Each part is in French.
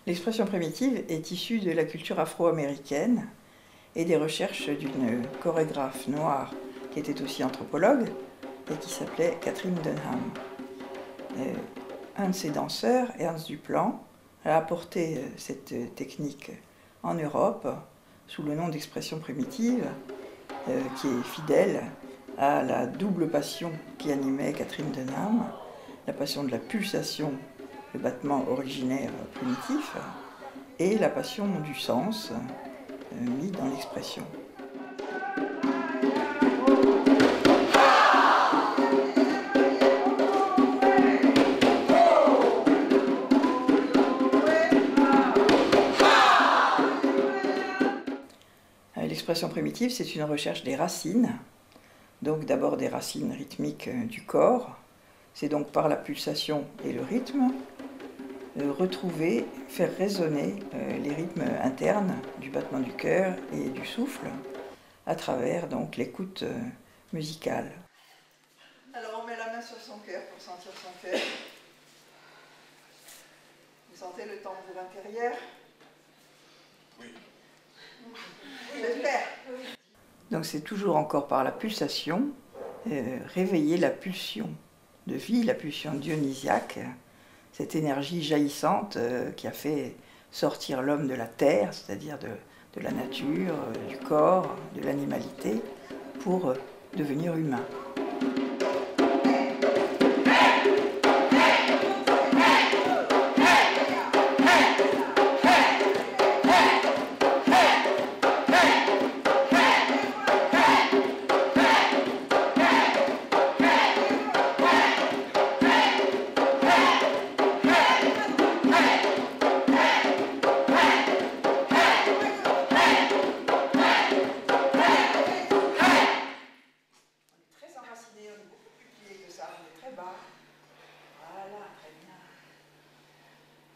L'expression primitive est issue de la culture afro-américaine et des recherches d'une chorégraphe noire qui était aussi anthropologue et qui s'appelait Catherine Dunham. Un de ses danseurs, Ernst Duplan, a apporté cette technique en Europe sous le nom d'expression primitive, qui est fidèle à la double passion qui animait Catherine Dunham, la passion de la pulsation, le battement originaire primitif, et la passion du sens mis dans l'expression. L'expression primitive, c'est une recherche des racines, donc d'abord des racines rythmiques du corps. C'est donc par la pulsation et le rythme, retrouver, faire résonner les rythmes internes du battement du cœur et du souffle à travers donc l'écoute musicale. Alors on met la main sur son cœur pour sentir son cœur. Vous sentez le tambour intérieur? Oui. J'espère. Donc c'est toujours encore par la pulsation, réveiller la pulsion de vie, la pulsion dionysiaque, cette énergie jaillissante qui a fait sortir l'homme de la terre, c'est-à-dire de la nature, du corps, de l'animalité, pour devenir humain.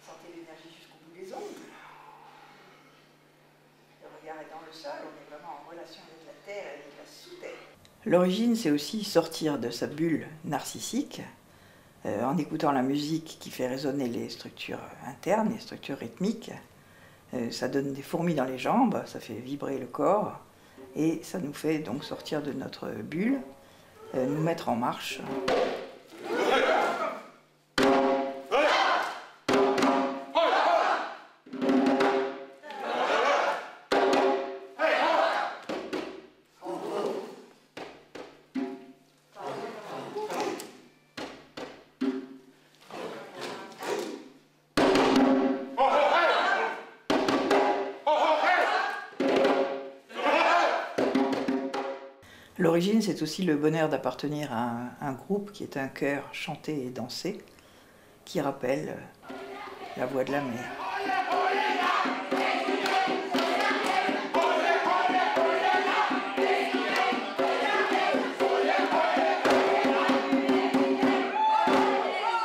Sentez l'énergie jusqu'au bout des ongles. Le regard est dans le sol, on est vraiment en relation avec la terre et avec la sous-terre. L'origine, c'est aussi sortir de sa bulle narcissique en écoutant la musique qui fait résonner les structures internes, les structures rythmiques. Ça donne des fourmis dans les jambes, ça fait vibrer le corps et ça nous fait donc sortir de notre bulle, nous mettre en marche. L'origine, c'est aussi le bonheur d'appartenir à un groupe qui est un chœur chanté et dansé, qui rappelle la voix de la mer.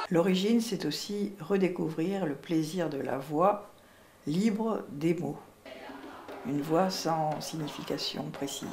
L'origine, c'est aussi redécouvrir le plaisir de la voix libre des mots, une voix sans signification précise.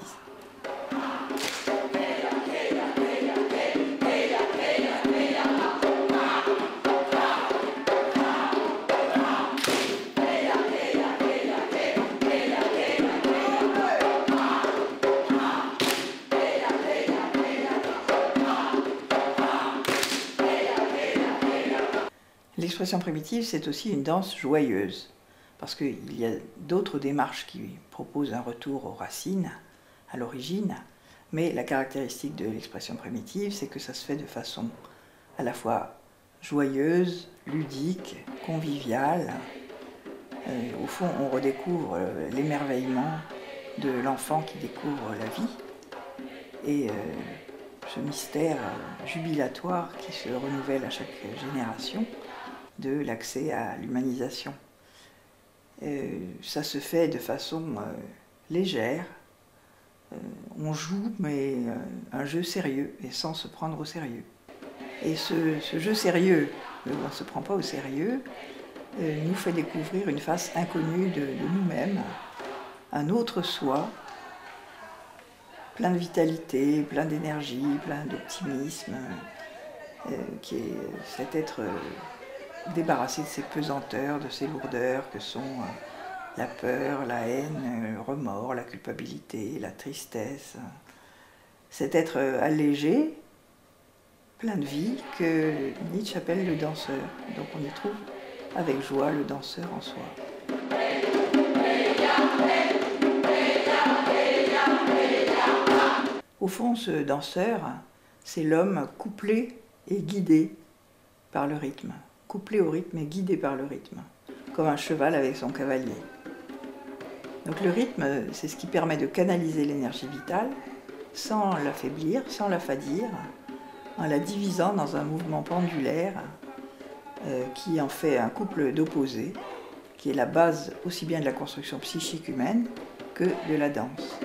L'expression primitive, c'est aussi une danse joyeuse, parce qu'il y a d'autres démarches qui proposent un retour aux racines, à l'origine, mais la caractéristique de l'expression primitive, c'est que ça se fait de façon à la fois joyeuse, ludique, conviviale. Au fond, on redécouvre l'émerveillement de l'enfant qui découvre la vie, et ce mystère jubilatoire qui se renouvelle à chaque génération, de l'accès à l'humanisation. Ça se fait de façon légère, on joue, mais un jeu sérieux, et sans se prendre au sérieux. Et ce jeu sérieux, où on ne se prend pas au sérieux, nous fait découvrir une face inconnue de nous-mêmes, un autre soi, plein de vitalité, plein d'énergie, plein d'optimisme, qui est cet être débarrasser de ces pesanteurs, de ces lourdeurs que sont la peur, la haine, le remords, la culpabilité, la tristesse. Cet être allégé, plein de vie, que Nietzsche appelle le danseur. Donc on y trouve avec joie le danseur en soi. Au fond, ce danseur, c'est l'homme couplé et guidé par le rythme. Couplé au rythme et guidé par le rythme, comme un cheval avec son cavalier. Donc le rythme, c'est ce qui permet de canaliser l'énergie vitale sans l'affaiblir, sans l'affadir, en la divisant dans un mouvement pendulaire qui en fait un couple d'opposés, qui est la base aussi bien de la construction psychique humaine que de la danse.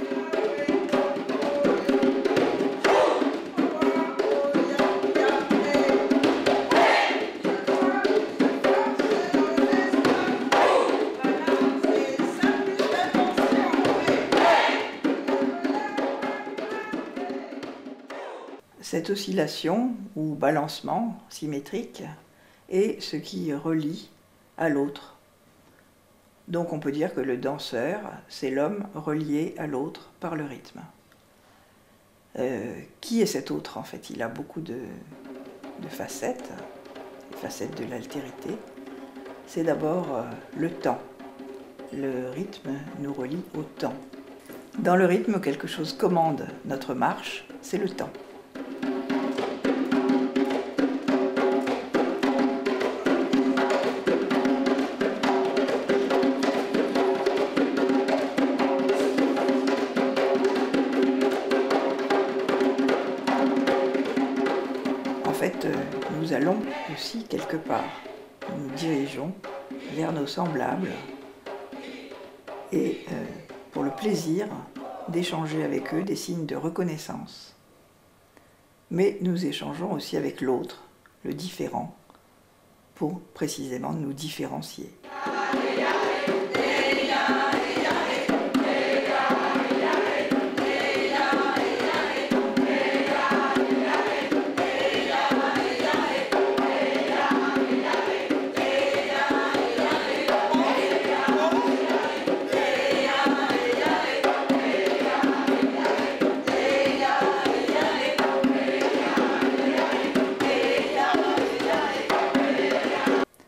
Cette oscillation ou balancement symétrique est ce qui relie à l'autre. Donc on peut dire que le danseur, c'est l'homme relié à l'autre par le rythme. Qui est cet autre en fait? Il a beaucoup de facettes, les facettes de l'altérité. C'est d'abord le temps. Le rythme nous relie au temps. Dans le rythme, quelque chose commande notre marche, c'est le temps. En fait, nous allons aussi quelque part. Nous nous dirigeons vers nos semblables et pour le plaisir d'échanger avec eux des signes de reconnaissance. Mais nous échangeons aussi avec l'autre, le différent, pour précisément nous différencier.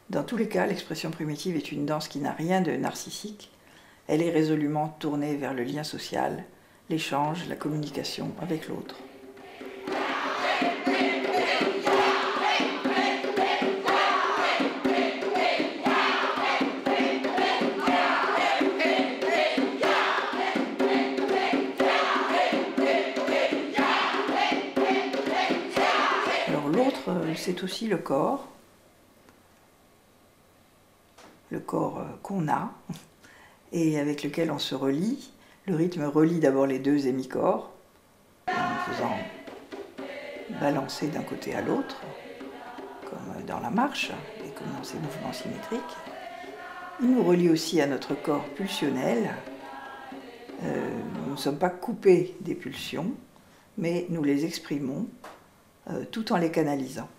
Dans tous les cas, l'expression primitive est une danse qui n'a rien de narcissique. Elle est résolument tournée vers le lien social, l'échange, la communication avec l'autre. Alors l'autre, c'est aussi le corps qu'on a et avec lequel on se relie. Le rythme relie d'abord les deux hémicorps en faisant balancer d'un côté à l'autre, comme dans la marche et comme dans ces mouvements symétriques. Il nous relie aussi à notre corps pulsionnel. Nous ne sommes pas coupés des pulsions, mais nous les exprimons tout en les canalisant.